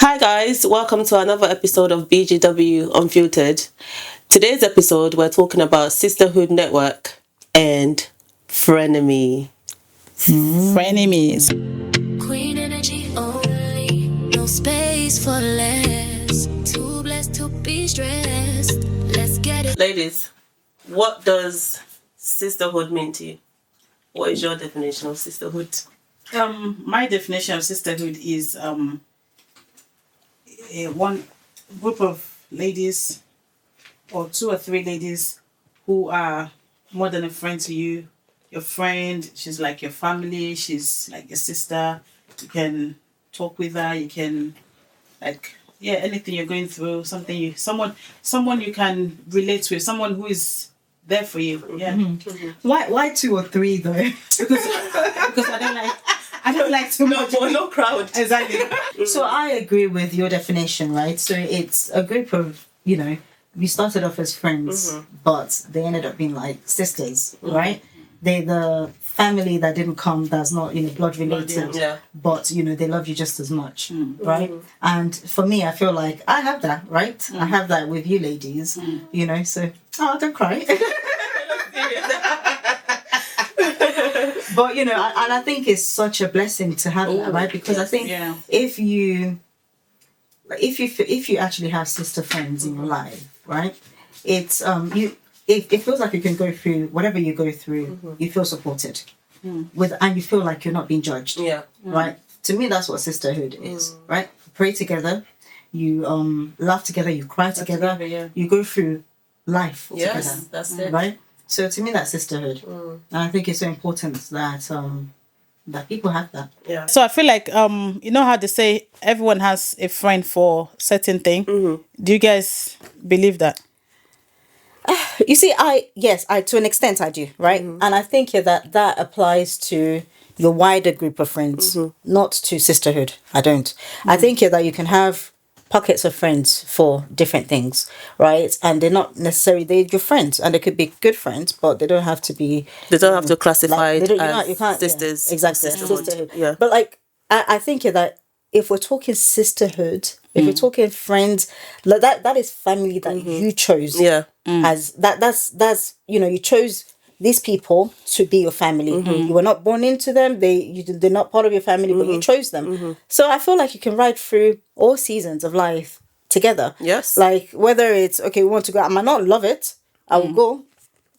Hi guys, welcome to another episode of BGW Unfiltered. Today's episode we're talking about Sisterhood Network and frenemy. Frenemies. Queen energy only, no space for less. Too blessed to be stressed. Let's get it. Ladies, what does sisterhood mean to you? What is your definition of sisterhood? My definition of sisterhood is one group of ladies or two or three ladies who are more than a friend to you. Your friend, she's like your family, she's like your sister. You can talk with her, you can anything you're going through, someone you can relate with, someone who is there for you. Yeah. Mm-hmm. Why two or three though? Because I don't like too much. No crowd. Exactly. So I agree with your definition, right? So it's a group of, we started off as friends, but they ended up being like sisters, right? They're the family that didn't come, that's not, blood related, but, they love you just as much, right? And for me, I feel like I have that, right? I have that with you ladies, so, don't cry. But, and I think it's such a blessing to have that, right? Because I think if you actually have sister friends in your life, right? It's it feels like you can go through whatever you go through, you feel supported and you feel like you're not being judged. Yeah. Right? To me, that's what sisterhood is, right? You pray together, you laugh together, you cry together, you go through life together. Yes, that's it. Right? So to me, that's sisterhood. And I think it's so important that that people have that. Yeah. So I feel like you know how they say everyone has a friend for certain thing. Do you guys believe that? You see, I to an extent I do, right? And I think that applies to your wider group of friends, not to sisterhood. I don't. I think that you can have pockets of friends for different things, right? And they're not necessarily they're your friends, and they could be good friends, but they don't have to be. They don't have to classify Like, as you can't, sisters. yeah, exactly. Sisterhood. Sisterhood. Yeah. But like I think that if we're talking sisterhood, if we're talking friends, like that is family that you chose. Yeah. As that's you chose these people to be your family. You were not born into them. They're not part of your family, but you chose them. So I feel like you can ride through all seasons of life together. Yes. Like whether it's okay, we want to go. I might not love it. I will go.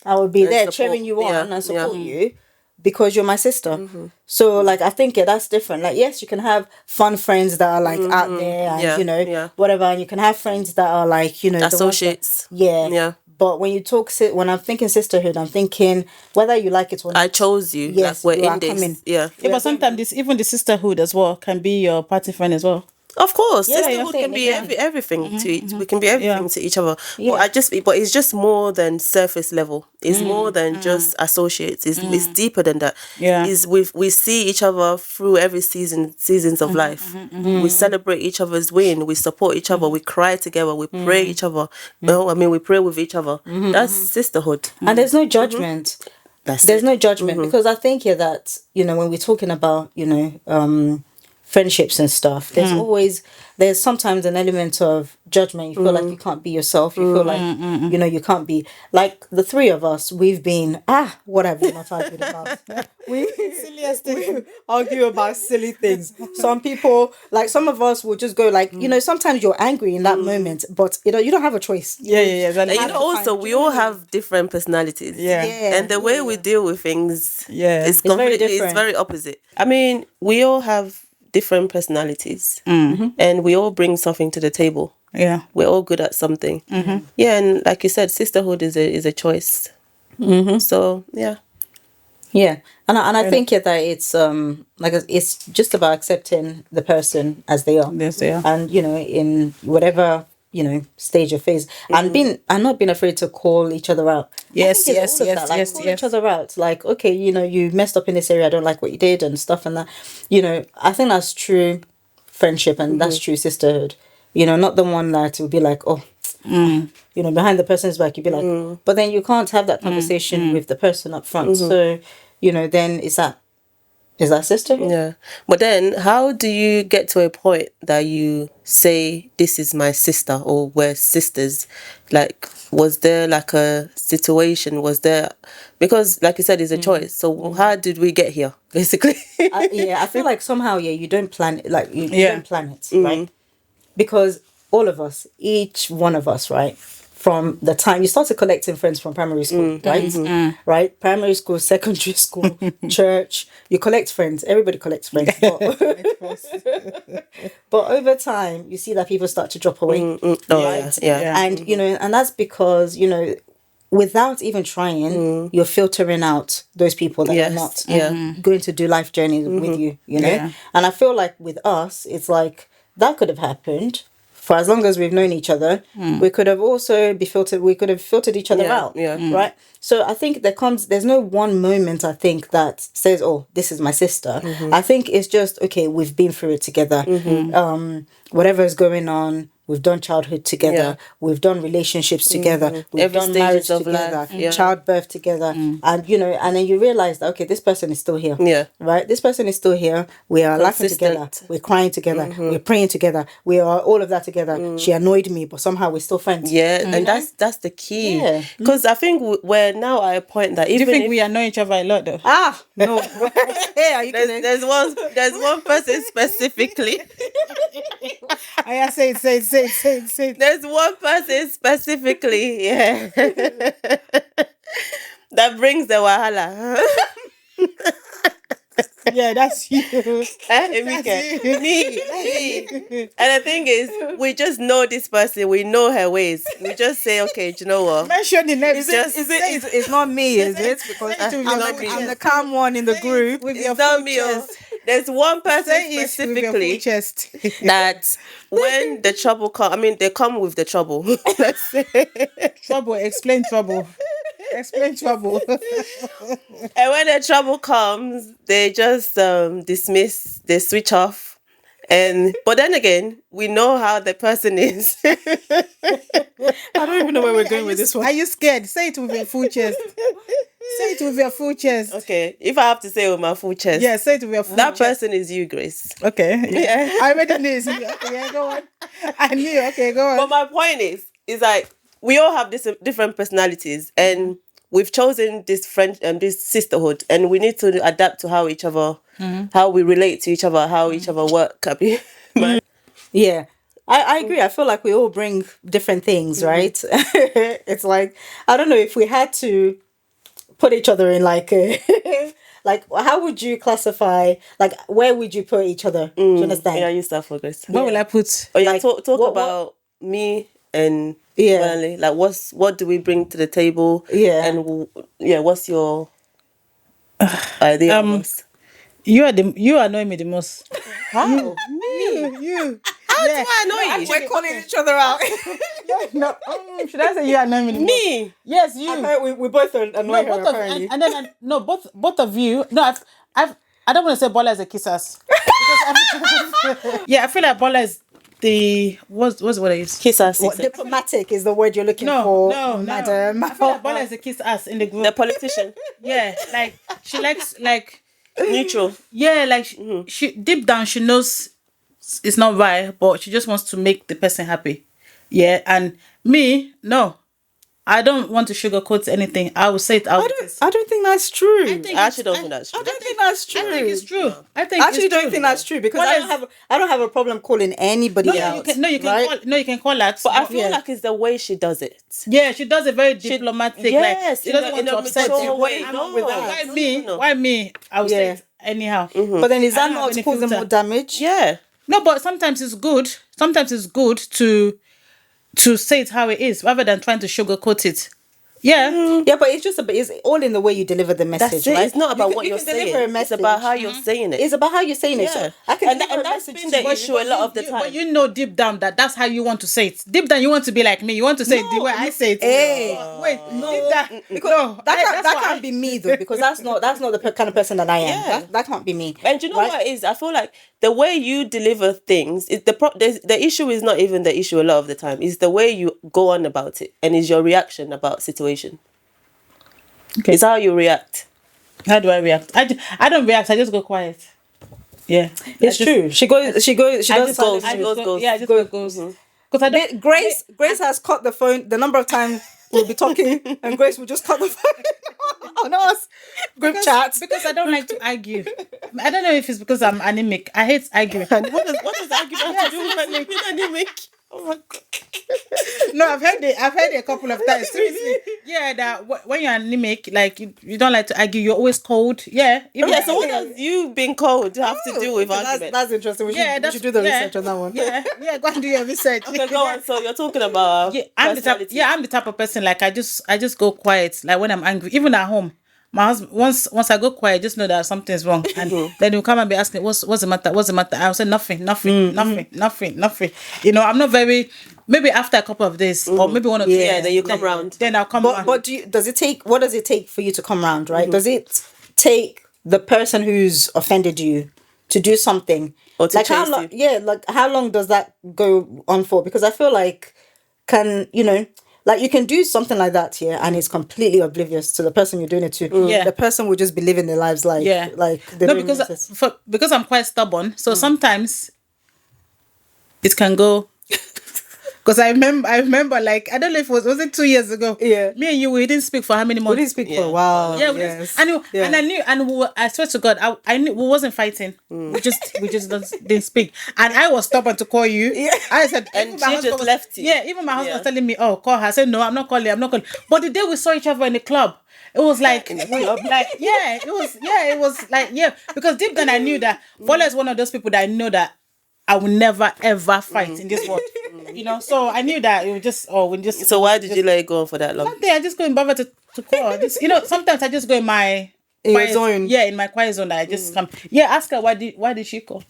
I will be there support, cheering you on and support yeah. you because you're my sister. So like I think that's different. Like yes, you can have fun friends that are like out there and whatever, and you can have friends that are like the ones that- Associates. yeah. But when you talk, when I'm thinking sisterhood, I'm thinking whether you like it or not. I chose you. Yes, like you we're are in this. coming. Yeah. Yeah, but sometimes even the sisterhood as well can be your party friend as well. Of course, Yeah, sisterhood you're can be saying, everything to each. We can be everything to each other. Yeah. But it's just more than surface level. It's more than just associates. It's deeper than that. Yeah. Is we see each other through every seasons of life. We celebrate each other's win. We support each other. We cry together. We pray each other. We pray with each other. That's sisterhood. And there's no judgment. There's no judgment because I think that when we're talking about friendships and stuff, there's sometimes an element of judgment. You feel like you can't be yourself. You feel like you can't be like the three of us. We've been what have we not argued about? We argue about silly things. Some people, like some of us, will just go like sometimes you're angry in that moment, but you don't have a choice. Yeah. And also we all have different personalities. Yeah. And the way we deal with things is very completely different. it's very opposite. I mean, we all have different personalities and we all bring something to the table. Yeah. We're all good at something. Yeah, and like you said, sisterhood is a choice. So yeah. And I think that it's it's just about accepting the person as they are. Yes, they are. And in whatever stage or phase, and not being afraid to call each other out. Yes, I think it's all of yes, that, like, yes, call yes. each other out. Like, okay, you messed up in this area. I don't like what you did and stuff and that. I think that's true friendship and that's true sisterhood. Not the one that will be like, behind the person's back, you'd be like, but then you can't have that conversation with the person up front. So, then it's that Is that sisterhood? Yeah. But then how do you get to a point that you say this is my sister or we're sisters? Like, was there like a situation? Was there, because like you said, it's a choice. So how did we get here, basically? I feel like somehow, you don't plan it, like you don't plan it, right? Because all of us, each one of us, right? From the time you started collecting friends from primary school, right? Right? Primary school, secondary school, church, you collect friends. Everybody collects friends. But over time, you see that people start to drop away. Oh, yeah. And, and that's because, without even trying, you're filtering out those people that are not going to do life journeys with you, Yeah. And I feel like with us, it's like that could have happened. For as long as we've known each other, we could have also we could have filtered each other out. Right? So I think there's no one moment, I think, that says, oh, this is my sister. I think it's just, okay, we've been through it together. Whatever is going on, we've done childhood together. We've done relationships together. We've Every done stages marriage of together, life, yeah. childbirth together. And, and then you realize that, okay, this person is still here. Yeah. Right? This person is still here. We are laughing together. Consistent. We're crying together. We're praying together. We are all of that together. She annoyed me, but somehow we're still friends. Yeah, and that's the key. Yeah. Because I think we're now at a point that Do you even think if we annoy each other a lot, though? Ah, no. Hey, are you kidding? there's one person specifically. I say it. There's one person specifically, yeah, that brings the wahala. Yeah, that's you. Emike. Me. And the thing is, we just know this person. We know her ways. We just say, okay, do you know what? Mention the name. It's not me, is it? Because I'm the calm one in the group. With your It's not full me. chest. There's one person Say it with your specifically full chest. that when the trouble comes, they come with the trouble. Let's say. Trouble. Explain trouble. Explain trouble. And when the trouble comes, they just dismiss, they switch off. But then again, we know how the person is. I don't even know where we're going with this one. Are you scared? Say it with your full chest. Say it with your full chest. Okay, if I have to say it with my full chest, Yeah, say it with your full that chest. person is you, Grace. Okay. Yeah. I already knew. Okay, yeah, go on. I knew. Okay, go on. But my point is like we all have this different personalities, and we've chosen this friend and this sisterhood, and we need to adapt to how each other, how we relate to each other, how each other work. Yeah. I agree. I feel like we all bring different things, right? It's like, I don't know, if we had to put each other in like like, how would you classify, like, where would you put each other? Do you understand? Yeah, you start for Grace. What will I put? Oh yeah, Like, talk what- about me and Yeah. Melanie. Like, what do we bring to the table? Yeah. And what's your idea? of us? You annoy me the most. How? You. How do I annoy you? We're calling each other out. No. Should I say you annoy me the most? Me? Yes, you. we both annoy No, her, both of apparently. and then no, both of you. No, I don't want to say Bola is a kisses. Yeah, I feel like Bola is the what's what it is. Kiss us. Diplomatic is the word you're looking for, madam. I feel like Bola is a kiss ass in the group. The politician. Yeah, like she likes like Neutral. yeah, like she deep down she knows it's not right, but she just wants to make the person happy. Yeah, and me, no. I don't want to sugarcoat anything. I will say it out. I don't think that's true. I actually don't think that's true. I don't think that's true. I think it's true. I think I actually it's don't true. think that's true because Well, I don't have a problem calling anybody No, out. you can right? you can call that. But I feel like it's the way she does it. yeah, she does it very diplomatic. yes, like she doesn't want in to a upset mature you. way. I'm No. not with that. No, Why me? no. Why me? I would say Yeah. it anyhow. But then is I that don't have not any causing filter. more damage? Yeah. No, but sometimes it's good. Sometimes it's good to say it how it is rather than trying to sugarcoat it. Yeah. Yeah, but it's all in the way you deliver the message. That's it. Right? It's not about You what can you're deliver saying. a message. It's about how you're saying it. It's about how you're saying it. So Yeah. I can And deliver a that's message been to the you. issue a lot of the time. But you know deep down that's how you want to say it. Deep down you want to be like me. You want to say it the way I say it. Hey. Wait, deep down. Because No, that that's can't be me though, because that's not the kind of person that I am. Yeah. That can't be me. And do you know Right? what it is? I feel like the way you deliver things is the issue is not even the issue a lot of the time. It's the way you go on about it and it's your reaction about situation. Okay. It's how you react. How do I react? I don't react. I just go quiet. Yeah, It's true. She goes. She does goes. I She just goes. go. Yeah, I just go goes. Because I don't. Grace has cut the phone. The number of times we'll be talking, and Grace will just cut the phone on us. Group chats. Because I don't like to argue. I don't know if it's because I'm anemic. I hate arguing. What does argument have to do with being anemic? Oh my God. No, I've heard it a couple of times. Seriously. Yeah, that when you're anemic, like you don't like to argue, you're always cold. Yeah. Yeah, so what does you being cold have to do with argument? That's interesting. We should do the research on that one. Yeah, go and do your research. Okay, go on. So you're talking about I'm the type of person, like I just go quiet, like when I'm angry, even at home. My husband, once I go quiet, just know that something's wrong, and then he'll come and be asking, what's the matter? What's the matter? I'll say nothing. You know, I'm not very. Maybe after a couple of days, or maybe 1 or 2 days, then you come round. Then I'll come round. But does it take? What does it take for you to come round? Right? Does it take the person who's offended you to do something, or to like how long? Yeah, like how long does that go on for? Because I feel like like you can do something like that here, and it's completely oblivious to the person you're doing it to. Yeah. The person will just be living their lives like they No, don't notice. because I'm quite stubborn, so sometimes it can go. Because I remember, like, I don't know if was it 2 years ago? Yeah. Me and you, we didn't speak for how many months? We didn't speak for a while. Yeah, yes. and I knew, and I swear to God, I knew we wasn't fighting. We just didn't speak, and I was stubborn to call you. Yeah. I said, and she just left you. Yeah, even my husband was telling me, "Oh, call her." I said, "No, I'm not calling. But the day we saw each other in the club, it was like, it was like, because deep down I knew that Fola is one of those people that I know that I will never ever fight in this world. You know, so I knew that it would just. So why did you let it go on for that long? Something I just couldn't bother to call. You know, sometimes I just go in my quiet zone. Yeah, in my quiet zone. That I just come. Yeah, ask her why did she call?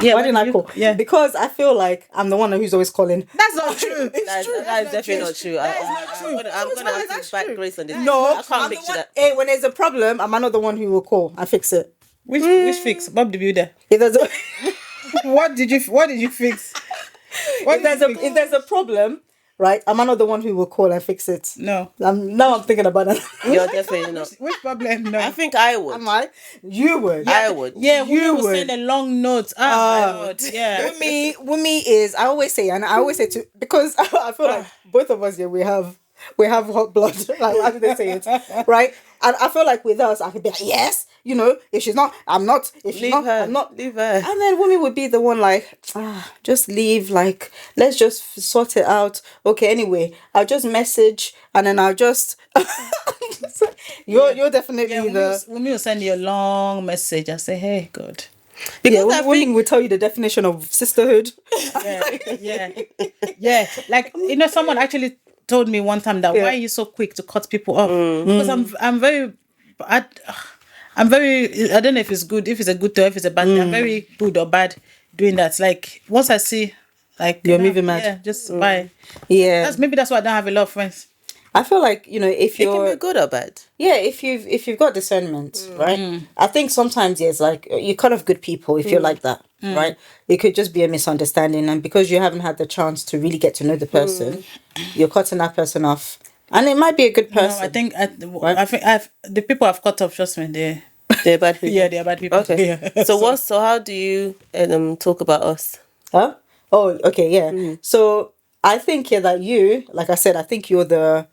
Yeah, why didn't I call? Yeah, because I feel like I'm the one who's always calling. That's not true. That is definitely not true. I'm gonna have to back Grace on this. No, I can't picture that. Hey, when there's a problem, I'm not the one who will call and fix it. Which fix? Bob the Builder. If there's a What did you fix? if there's a problem, right? I'm not the one who will call and fix it. No. I'm thinking about it. You're definitely not. Which problem? No. I think I would. Am I? You would. I would. Yeah, you would send a long note. My Lord. Yeah. With me is I always say to, because I feel like both of us here we have hot blood. Like how do they say it? Right? And I feel like with us I could be like, yes, you know, if she's not, I'm not. If she's not, I'm not. Leave her. And then women would be the one like, just leave, like, let's just sort it out. Okay, anyway, I'll just message and then I'll just you're definitely Women will send you a long message. I say, hey, God. Because women will tell you the definition of sisterhood. Yeah. Like, you know, someone actually told me one time that why are you so quick to cut people off? Because I'm very I don't know if it's good, if it's a good or if it's a bad thing. I'm very good or bad doing that. Like once I see like you're moving mad. Yeah, just bye. Yeah. Maybe that's why I don't have a lot of friends. I feel like, you know, if you're... It can be good or bad. Yeah, if you've got discernment, right? I think sometimes, it's like, you're kind of good people if you're like that, right? It could just be a misunderstanding. And because you haven't had the chance to really get to know the person, you're cutting that person off. And it might be a good person. No, I think the people I've cut off, trust me, they're bad people. Yeah, they're bad people. Okay. Yeah. So how do you talk about us? Huh? Oh, okay, yeah. So I think that you, like I said, I think you're the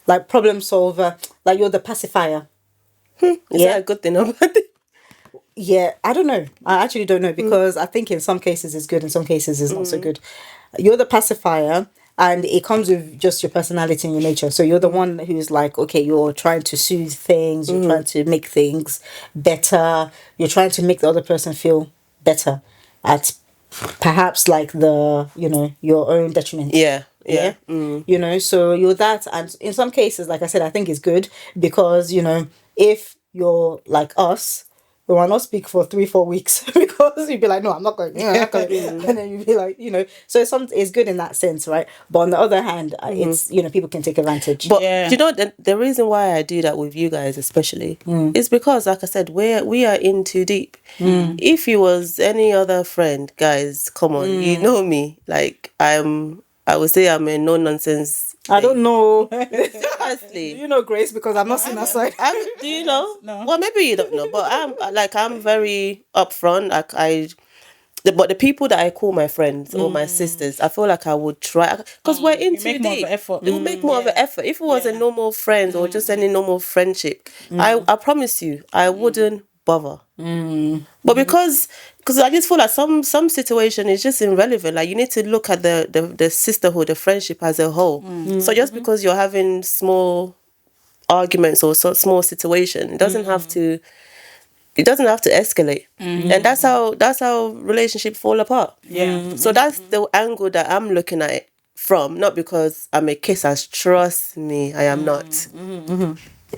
like problem solver, like you're the pacifier. Is that a good thing or bad thing? Yeah, I don't know. I actually don't know because I think in some cases it's good, in some cases it's not so good. You're the pacifier, and it comes with just your personality and your nature. So you're the one who's like, okay, you're trying to soothe things, you're trying to make things better, you're trying to make the other person feel better at perhaps like your own detriment. Yeah. You know, so you're that, and in some cases, like I said, I think it's good because, you know, if you're like us, we will not speak for 3-4 weeks because you'd be like, no, I'm not going, and then you'd be like, you know, so it's good in that sense, right? But on the other hand, it's, you know, people can take advantage. But you know, the reason why I do that with you guys especially is because, like I said, we are in too deep. If you was any other friend, guys, come on, you know me, like I would say I'm a no nonsense I don't know. Seriously. You know Grace because I'm not seen her side. Do you know? No. Well, maybe you don't know, but I'm very upfront. But the people that I call my friends or my sisters, I feel like I would try because we're in too make more of deep. an effort. It will make more of an effort. If it was a normal friend or just any normal friendship, I promise you, I wouldn't bother. But because I just feel like some situation is just irrelevant. Like you need to look at the sisterhood, the friendship as a whole. So just because you're having small arguments or small situation, it doesn't have to escalate. And that's how relationships fall apart. So that's the angle that I'm looking at it from, not because I'm a kisser. Trust me, I am not.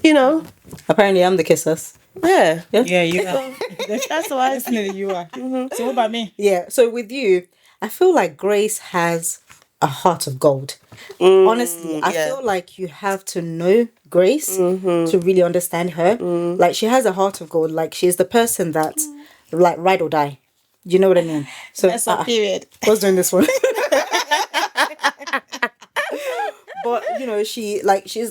You know. Apparently, I'm the kissers. Yeah. Yeah, you are. That's why. Definitely you are. So what about me? Yeah. So with you, I feel like Grace has a heart of gold. Honestly, I feel like you have to know Grace to really understand her. Like she has a heart of gold. Like she's the person that, like, ride or die. You know what I mean? So That's a period. what's doing this one? But you know, she's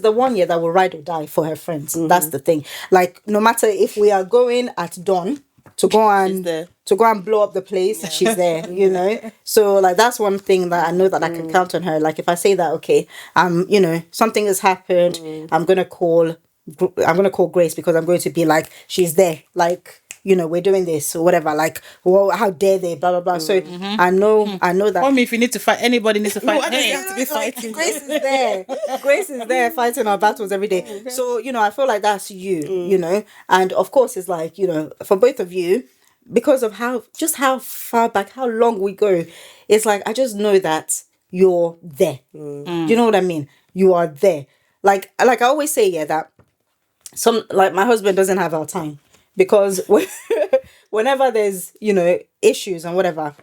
the one that will ride or die for her friends. That's the thing. Like no matter if we are going at dawn to go and blow up the place, she's there, you know. So like that's one thing that I know that I can count on her. Like if I say that, okay, you know, something has happened, I'm gonna call Grace because I'm going to be like, she's there, like, you know, we're doing this or whatever, like, well, how dare they, blah blah blah. So I know that. For me, if you need to fight, anybody needs to fight. Why does he have to be fighting? Grace is there. Grace is there fighting our battles every day. So, you know, I feel like that's you know. And of course, it's like, you know, for both of you, because of how far back, how long we go, it's like, I just know that you're there. You know what I mean? You are there. Like I always say, that like my husband doesn't have our time. Because whenever there's, you know, issues and whatever,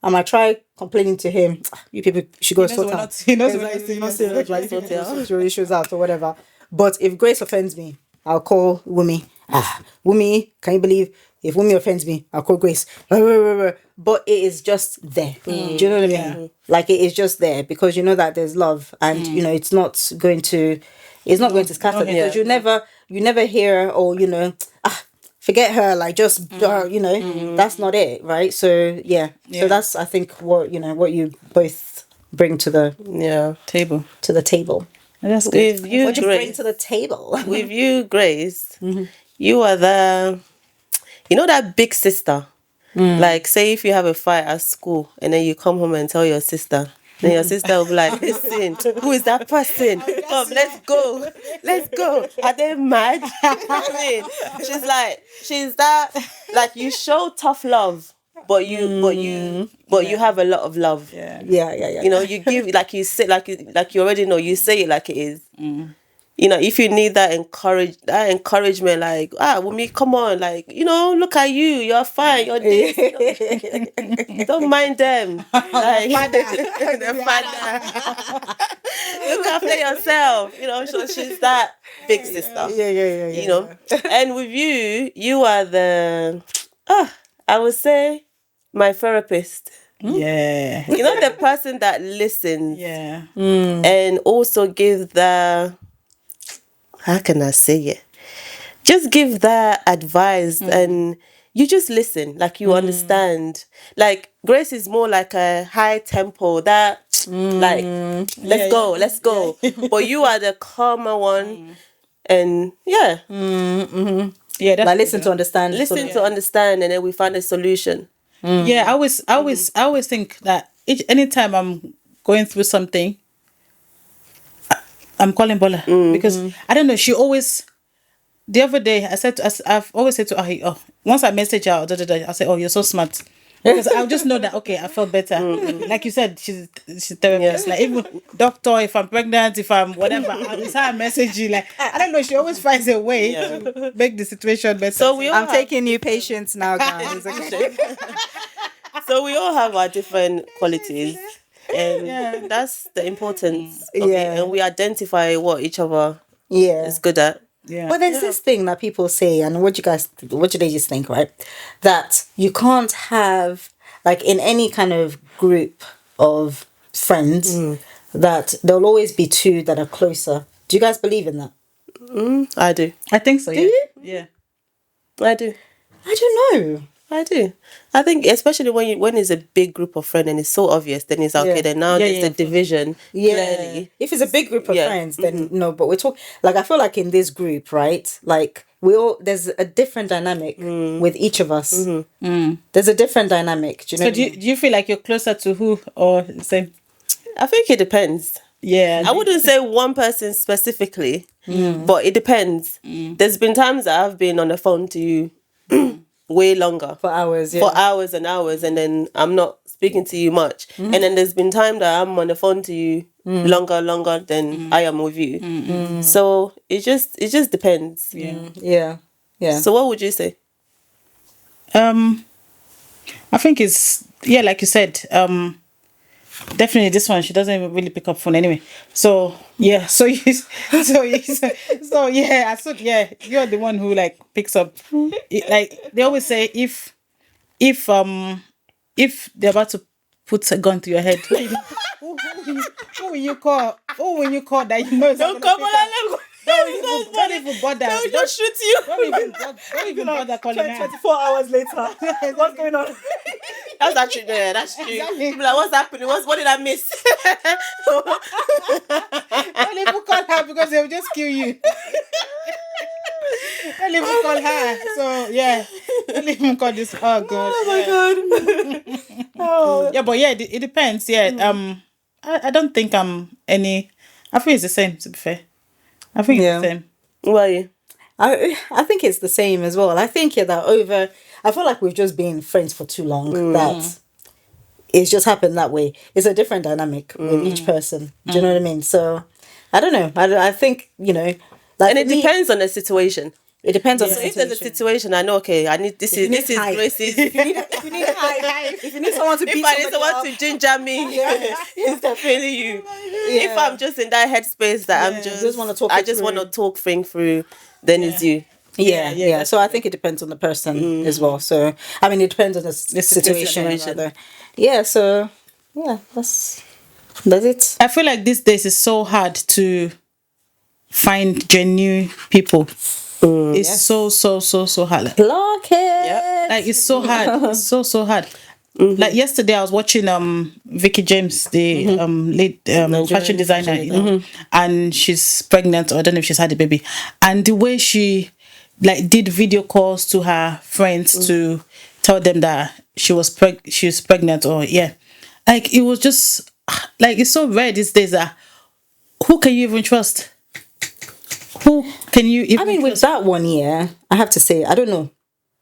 I might try complaining to him. You people should go sort out. He knows we're Not serious, like sort your issues out or whatever. But if Grace offends me, I'll call Wumi. Wumi, can you believe if Wumi offends me, I'll call Grace. But it is just there. Do you know what I mean? Yeah. Like it is just there because you know that there's love and you know it's not going to scatter because you never hear or you know forget her, like just you know, that's not it, right? So so that's I think what you both bring to the table. To the table. That's good. With you, What do you Grace, bring to the table? with you, Grace, you are that big sister. Like, say if you have a fight at school and then you come home and tell your sister. Then your sister will be like, listen, who is that person? Come, let's go. Are they mad? I mean, she's that, like, you show tough love, but you have a lot of love. Yeah. You know, you give, like you say, like you already know, you say it like it is. You know, if you need that encouragement, like, Wumi, come on, like, you know, look at you, you're fine, you're this. Don't mind them. Like, the father. Look after yourself. You know, so she's that big sister. Yeah. You know, and with you are I would say, my therapist. Yeah. You know, the person that listens. Yeah. And also give how can I say it? Just give that advice and you just listen, like you understand. Like Grace is more like a high tempo that like let's go. But you are the calmer one and Yeah, that's Like listen to understand. to understand and then we find a solution. Yeah, I always think that anytime I'm going through something, I'm calling Bola because I don't know. She always. The other day, I've always said to her, once I message her, I say, you're so smart. Because I just know that, okay, I felt better. Like you said, she's therapist. Like even doctor, if I'm pregnant, if I'm whatever, it's how I message you. Like, I don't know, she always finds a way to make the situation better. So I'm taking new patients now, guys. So we all have our different qualities. And that's the importance of it. And we identify what each other is good at. Yeah. But there's this thing that people say, and what do they just think, right? That you can't have, like in any kind of group of friends, that there'll always be two that are closer. Do you guys believe in that? I do. I think so. Do Yeah. you? Yeah. I do. I don't know. I do. I think especially when it's a big group of friends and it's so obvious, then it's okay. Yeah. Then now Yeah, there's yeah, a division. Clearly. If it's a big group of Yeah. friends, then no. But we're talking like I feel like in this group, right? Like there's a different dynamic with each of us. There's a different dynamic. Do you know? So what I mean? do you feel like you're closer to who or the same? I think it depends. Yeah. I wouldn't say one person specifically, but it depends. There's been times that I've been on the phone to you way longer. For hours, yeah. For hours and hours, and then I'm not speaking to you much. And then there's been time that I'm on the phone to you longer than I am with you. So it just depends. Yeah. Yeah. So what would you say? I think it's like you said. Definitely this one. She doesn't even really pick up phone anyway. So yeah. So yeah. You're the one who like picks up. Like they always say, if they're about to put a gun to your head, who will you call? Who will you call that you know is not gonna pick up? Don't even bother. They'll just shoot you. Don't even bother calling her. 24 hours later. What's going on? That's actually there. That's true. Exactly. People like, what's happening? What did I miss? Don't even call her because they'll just kill you. Don't even call her. So yeah, don't even call this. Oh god. Oh my god. Yeah, but yeah, it depends. Yeah. I don't think I'm any. I think it's the same. To be fair, I think it's the same. Why are you? I think it's the same as well. I think that I feel like we've just been friends for too long that it's just happened that way. It's a different dynamic with each person. Do you know what I mean? So I don't know. I think, like, And it depends on the situation. It depends on the So if situation. there's a situation, I know, okay, I need this is hype. Grace's. If you need hype, if you need someone to beat If I need somebody someone up, to ginger me, it's definitely you. Yeah. If I'm just in that headspace that I'm just wanna talk I it just want to through. talk things through, then it's you. Yeah. So I think it depends on the person as well. So I mean, it depends on the situation. Rather. Yeah. So yeah, that's it. I feel like these days it's so hard to find genuine people. It's so hard. Block it. Yeah. Like it's so hard. It's so hard. Like yesterday, I was watching Vicky James, the lead fashion designer, you know, and she's pregnant, or I don't know if she's had a baby, and the way she like did video calls to her friends to tell them that she was pregnant, or like it was just like it's so rare these days that who can you even trust? Who can you even I mean, with trust? that one, I have to say, I don't know,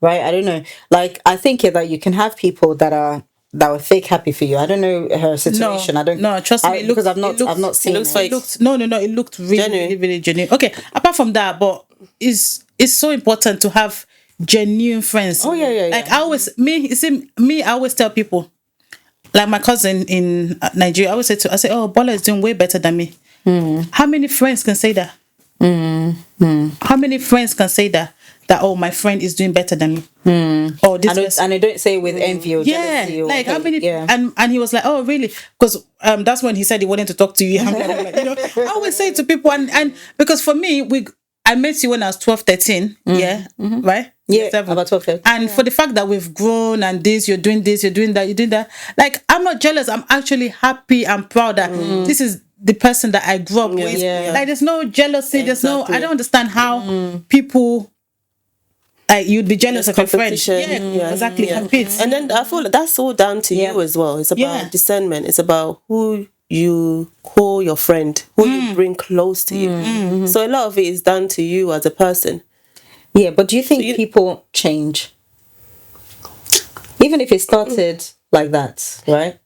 right? I don't know. Like, I think that you can have people that were fake happy for you. I don't know her situation. I don't. No, trust me. Because I've not seen it. fake. It looked really, Genuine. really, really genuine. Okay, apart from that, but it's so important to have genuine friends. Oh, yeah. Like I always, I always tell people, like my cousin in Nigeria, I say, oh, Bola is doing way better than me. How many friends can say that? How many friends can say that oh, my friend is doing better than me? Oh, this And I don't say with envy or jealousy. Or like how many? Yeah. And he was like, oh, really? Because that's when he said he wanted to talk to you. I'm like, I always say to people, and because for me, I met you when I was 12, 13. Yeah, right. Yeah, 7. about 12, 13. And for the fact that we've grown and you're doing this, you're doing that, you're doing that. Like, I'm not jealous. I'm actually happy and proud that this is the person that I grew up with. Yeah. Like, there's no jealousy. There's no. Exactly. I don't understand how people. Like you'd be jealous of your friend. Competition. Yeah, exactly. Compete. And then I feel like that's all down to you as well. It's about discernment. It's about who you call your friend, who you bring close to you. So a lot of it is down to you as a person. Yeah, but do you think people change? Even if it started like that, right?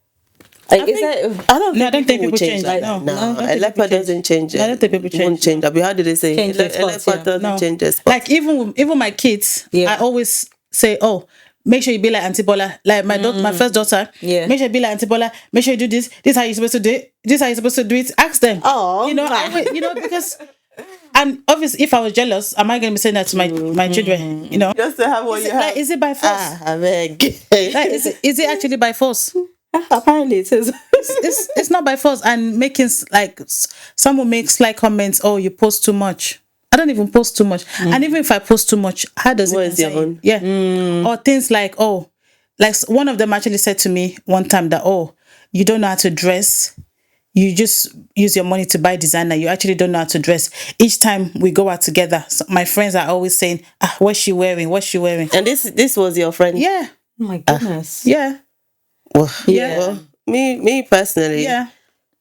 Like, I don't think people will change like that. that. No, I don't a think leopard people change. doesn't change. I don't think people change. Won't change. How did they say? Change A their spots, leopard doesn't change their spots. Like even my kids, I always say, oh, make sure you be like Auntie Bola. Like my first daughter, make sure you be like Auntie Bola. Make sure you do this. This is how you're supposed to do it. This is how you're supposed to do it. Ask them. Oh, because. And obviously, if I was jealous, am I going to be saying that to my children? You know, Just to have what you have. Like, is it by force? I beg. Like, is it actually by force? Apparently it is. It's not by force. And making someone makes slight comments. Oh, you post too much. I don't even post too much. And even if I post too much, how does What it is your concern own? you? Yeah. Or things like, oh, like one of them actually said to me one time that, oh, you don't know how to dress. You just use your money to buy designer. You actually don't know how to dress. Each time we go out together, my friends are always saying, what's she wearing? What's she wearing? And this was your friend? Yeah. Oh my goodness. Yeah. Well, Yeah. Well, me personally, Yeah.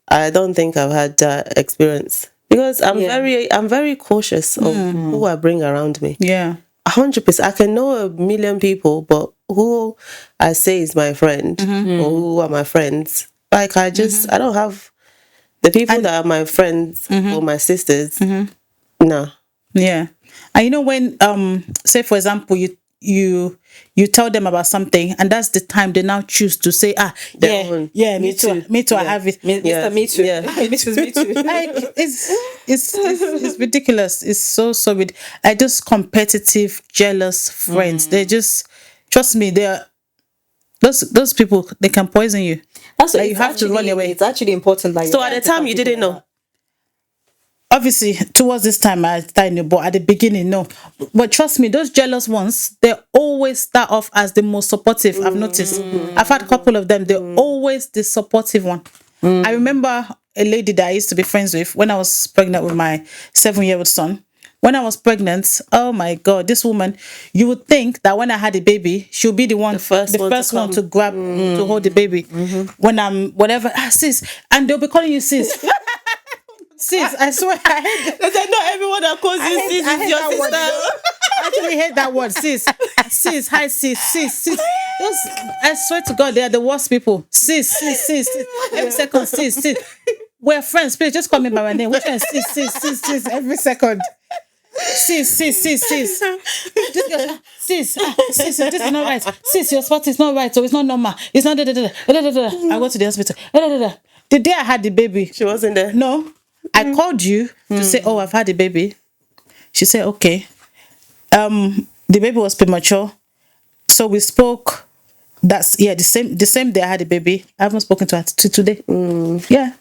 I don't think I've had that experience because I'm very cautious of who I bring around me. Yeah. 100%. I can know a million people, but who I say is my friend or who are my friends, like I don't have the people that are my friends or my sisters. No. Yeah. And you know when say for example you tell them about something and that's the time they now choose to say me too I have it. Mr. Me too. Yeah. Mrs. Me too. Like it's ridiculous. It's so like those competitive, jealous friends. They just trust me. They are those people. They can poison you. That's Like, you have to run away. It's actually important. Like, So at the time you didn't know. Obviously, towards this time I knew, but at the beginning, no. But trust me, those jealous ones, they always start off as the most supportive. I've noticed. I've had a couple of them. They're always the supportive one. I remember a lady that I used to be friends with when I was pregnant with my 7-year-old son. When I was pregnant, oh my God, this woman, you would think that when I had a baby, she'll be the first one to grab, to hold the baby. When I'm, whatever, sis, and they'll be calling you sis. Sis, I swear, I hate They said not everyone that calls you sis is your sister. I actually hate that word, sis. Sis, hi, sis. Those, I swear to God, they are the worst people. Sis. Every second, sis. We're friends, please just call me by my name. Which one? Sis, every second. Sis. This is not right. Sis, your spot is not right, so it's not normal. It's not I go to the hospital. The day I had the baby, She wasn't there. no, I called you to say, oh, I've had a baby. She said, okay. The baby was premature. So we spoke. That's the same day I had a baby. I haven't spoken to her today. Yeah.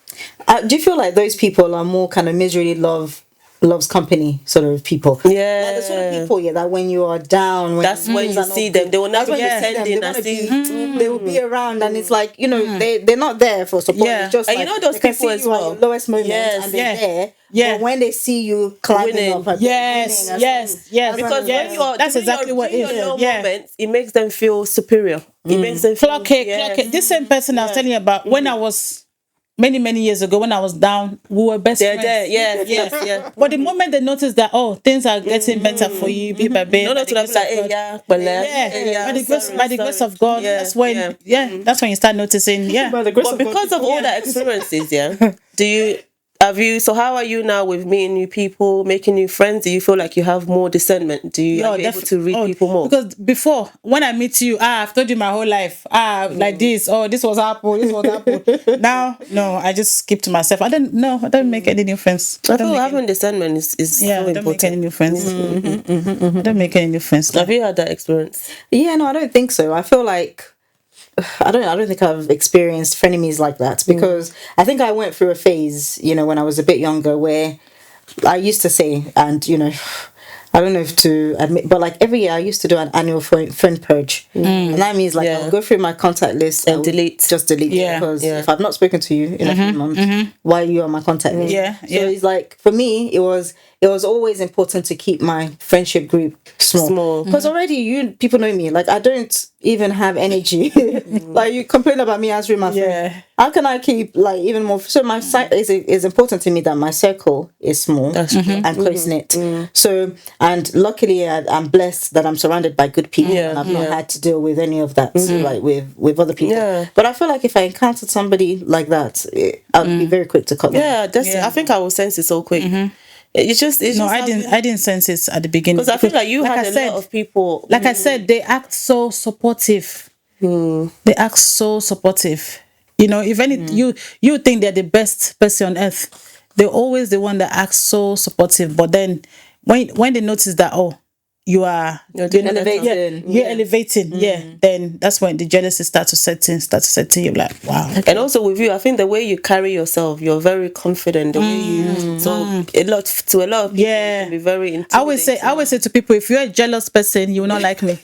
Do you feel like those people are more kind of misery loves company sort of people? Yeah. Like the sort of people, that when you are down, That's when you see them. They will never be sending and see. They will be around, and it's like, they're not there for support. Yeah. It's just And like, you know those they can people see as you at well. your lowest moment, Yes. and they're there. Yeah. But when they see you climbing Winning. up, and Yes. Because when you are that's during exactly what it during your is. low Yeah. moments, it makes them feel superior. It makes them feel, Clock it. This same person I was telling you about when I was many years ago, when I was down, we were best They're friends. there. Yes. But the moment they notice that, oh, things are getting better for you, bit by bit. No, to be like, hey, yeah, but By the grace of God, that's when that's when you start noticing. Yeah. By the grace But of God, because of all that experiences, so how are you now with meeting new people, making new friends? Do you feel like you have more discernment? Are you able to read people more? Because before, when I meet you, I've told you my whole life. Like this, this was Apple. Now, no, I just keep to myself. I don't make any new friends. I feel having discernment is so I don't important. make any new friends. I don't make any new friends. Have you had that experience? Yeah, no, I don't think so. I feel like I don't think I've experienced frenemies like that, because I think I went through a phase, when I was a bit younger, where I used to say, and I don't know if to admit, but like every year I used to do an annual friend purge, and that means like I'll go through my contact list and delete, because if I've not spoken to you in a few months, why are you on my contact list? So it's like, for me, it was always important to keep my friendship group small. Because already people know me. Like, I don't even have energy. Like, you complain about me answering my friend. How can I keep like even more? So my it's important to me that my circle is small and close knit. So, and luckily I'm blessed that I'm surrounded by good people, and I've not had to deal with any of that like with other people. But I feel like if I encountered somebody like that, I'd be very quick to cut them. I think I will sense it so quick. I didn't sense it at the beginning, because I feel like you had a lot of people. Like I said, they act so supportive. They act so supportive. If any you think they're the best person on earth, they're always the one that acts so supportive. But then when they notice that, you are elevating. you're elevating, then that's when the jealousy starts to set in. You're like, wow. And also with you, I think the way you carry yourself, you're very confident. The way you, so a lot of people can be very intimidating. I always say to people, if you're a jealous person, you will not like me.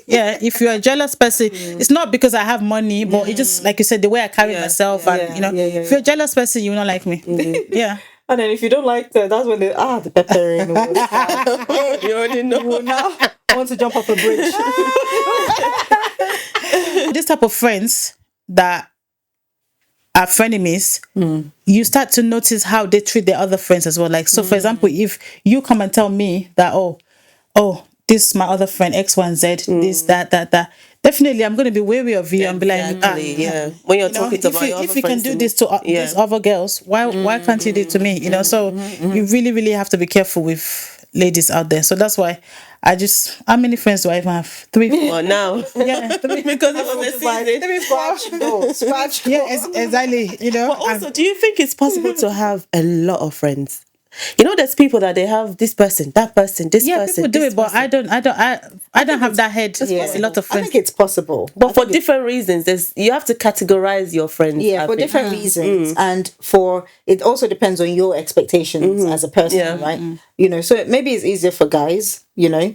Yeah, if you're a jealous person, it's not because I have money, but it's just like you said, the way I carry myself, and if you're a jealous person, you will not like me. Yeah. And then if you don't like that, that's when the peppering. You already know. You will now want to jump off a bridge. This type of friends that are frenemies, you start to notice how they treat their other friends as well. Like, so for example, if you come and tell me that, oh, this is my other friend, X, Y, and Z, this, that. Definitely, I'm going to be wary of you and be like, when you're talking about your other if you can do this to these other girls, why can't you do it to me? You know, so you really, really have to be careful with ladies out there. So that's why how many friends do I even have? 3, 4. Well, now. Yeah, 3. Because it was a season. Scratch. Yeah, exactly. You know. But also, do you think it's possible to have a lot of friends? You know, there's people that they have this person, that person, this person. Yeah, people do it, but I don't have that head. A lot of I friends. think it's possible. But for different reasons, you have to categorize your friends. Yeah, for different reasons, and it also depends on your expectations as a person, right? You know, so maybe it's easier for guys. You know,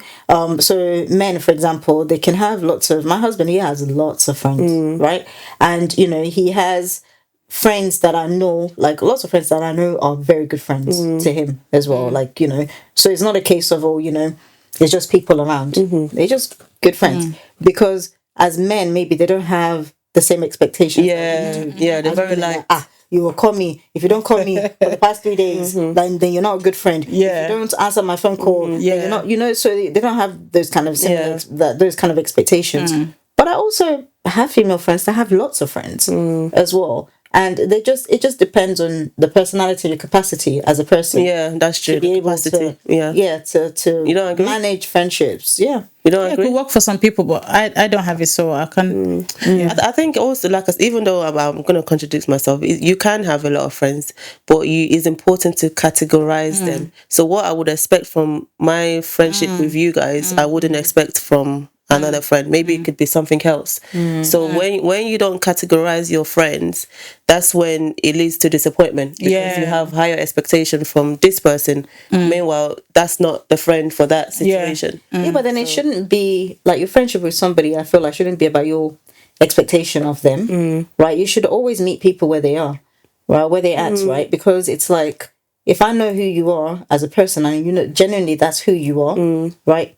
so men, for example, they can have my husband. He has lots of friends, right? And you know, he has friends that I know, like lots of friends that I know are very good friends to him as well. Like, you know, so it's not a case of, you know, it's just people around. They're just good friends. Because as men, maybe they don't have the same expectations. Yeah, they're very like, you will call me. If you don't call me for the past 3 days, then you're not a good friend. Yeah. If you don't answer my phone call, then you're not, you know, so they don't have those kind of those kind of expectations. But I also have female friends that have lots of friends as well. And it just depends on the personality and the capacity as a person. Yeah, that's true. To be able to you don't agree? Manage friendships. Yeah. You don't agree? It could work for some people, but I don't have it, so I can't. I think also, like, even though I'm going to contradict myself, you can have a lot of friends, but it's important to categorize them. So what I would expect from my friendship with you guys, I wouldn't expect from another friend. Maybe it could be something else. So when you don't categorize your friends, that's when it leads to disappointment, because you have higher expectation from this person. Meanwhile, that's not the friend for that situation. But then it shouldn't be like your friendship with somebody. I feel like shouldn't be about your expectation of them, right? You should always meet people where they are, right? Where they're at, right? Because it's like, if I know who you are as a person, and you know genuinely that's who you are, right?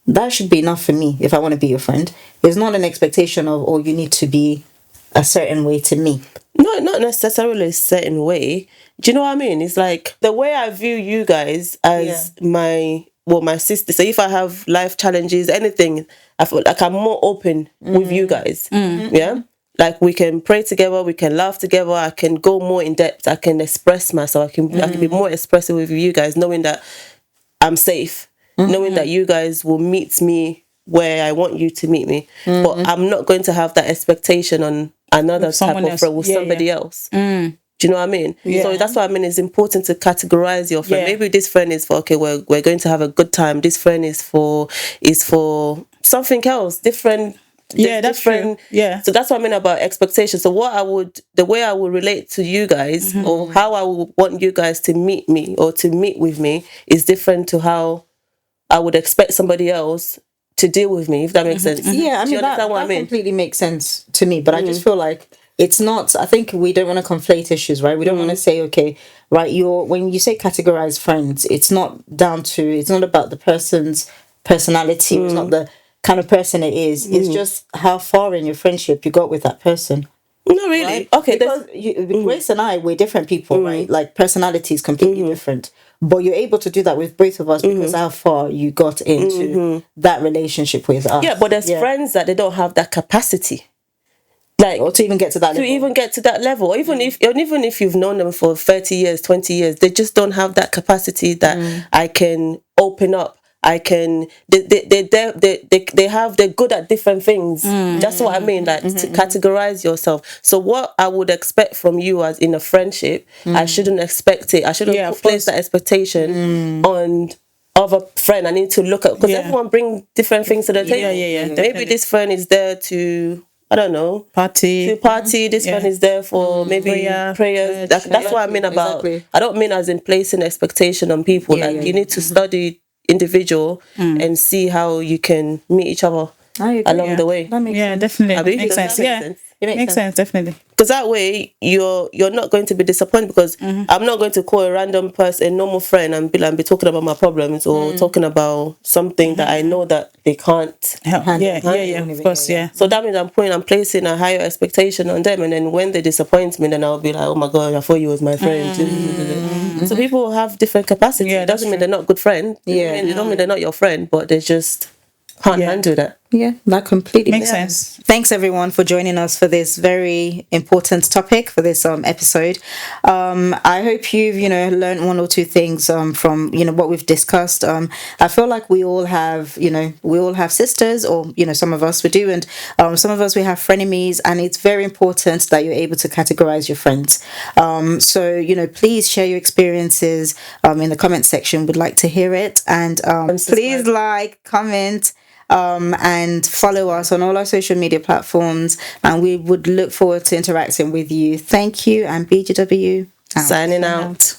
That should be enough for me if I want to be your friend. It's not an expectation of, you need to be a certain way to me. No, not necessarily a certain way. Do you know what I mean? It's like the way I view you guys as my sister. So if I have life challenges, anything, I feel like I'm more open with you guys. Yeah? Like we can pray together, we can laugh together, I can go more in depth, I can express myself, I can be more expressive with you guys, knowing that I'm safe. Knowing that you guys will meet me where I want you to meet me. But I'm not going to have that expectation on another type of friend with somebody else. Do you know what I mean? So that's what I mean. It's important to categorize your friend. Maybe this friend is for, okay, we're going to have a good time. This friend is for something else, different. That's true. Yeah. So that's what I mean about expectations. So the way I would relate to you guys, or how I would want you guys to meet me or to meet with me, is different to how I would expect somebody else to deal with me, if that makes sense. Yeah, I mean, that completely makes sense to me, but I just feel like it's not, I think we don't want to conflate issues, right? We don't want to say, okay, right, when you say categorize friends, it's not about the person's personality, it's not the kind of person it is, it's just how far in your friendship you got with that person. No, really. Right? Okay, because Grace and I, we're different people, right? Like personalities completely different. But you're able to do that with both of us because how far you got into that relationship with us. Yeah, but there's friends that they don't have that capacity. Like, or to even get to that level. To even get to that level. Or even if you've known them for 30 years, 20 years, they just don't have that capacity that I can open up. I can. They're good at different things. That's what I mean. Like to categorize yourself. So what I would expect from you as in a friendship, I shouldn't expect it. I shouldn't place that expectation on of a friend I need to look at, because everyone bring different things to the table. Yeah. Maybe Definitely. this friend is there to, I don't know, Party. to party. This friend is there for maybe prayers. That's what I mean about. Exactly. I don't mean as in placing expectation on people. You need to study individual and see how you can meet each other I agree. along the way. That makes sense. Definitely. Abi, Makes does that sense. make Yeah. sense? It Makes sense, definitely. Because that way you're not going to be disappointed, because I'm not going to call a random person, a normal friend, and be talking about my problems or talking about something that I know that they can't. Yeah. Of course, yeah. So that means I'm placing a higher expectation on them, and then when they disappoint me, then I'll be like, oh my god, I thought you was my friend. So people have different capacity. Yeah, It doesn't that's mean they're not good friends. Yeah. It don't mean they're not your friend, but they just can't handle that. Yeah, that completely Makes sense. Thanks everyone for joining us for this very important topic for this episode. I hope you've learned one or two things from what we've discussed. I feel like we all have sisters, or some of us we do, and some of us we have frenemies, and it's very important that you're able to categorize your friends. So please share your experiences in the comment section. We'd like to hear it, and please like, comment, and follow us on all our social media platforms, and we would look forward to interacting with you. Thank you, and BGW out. Signing out.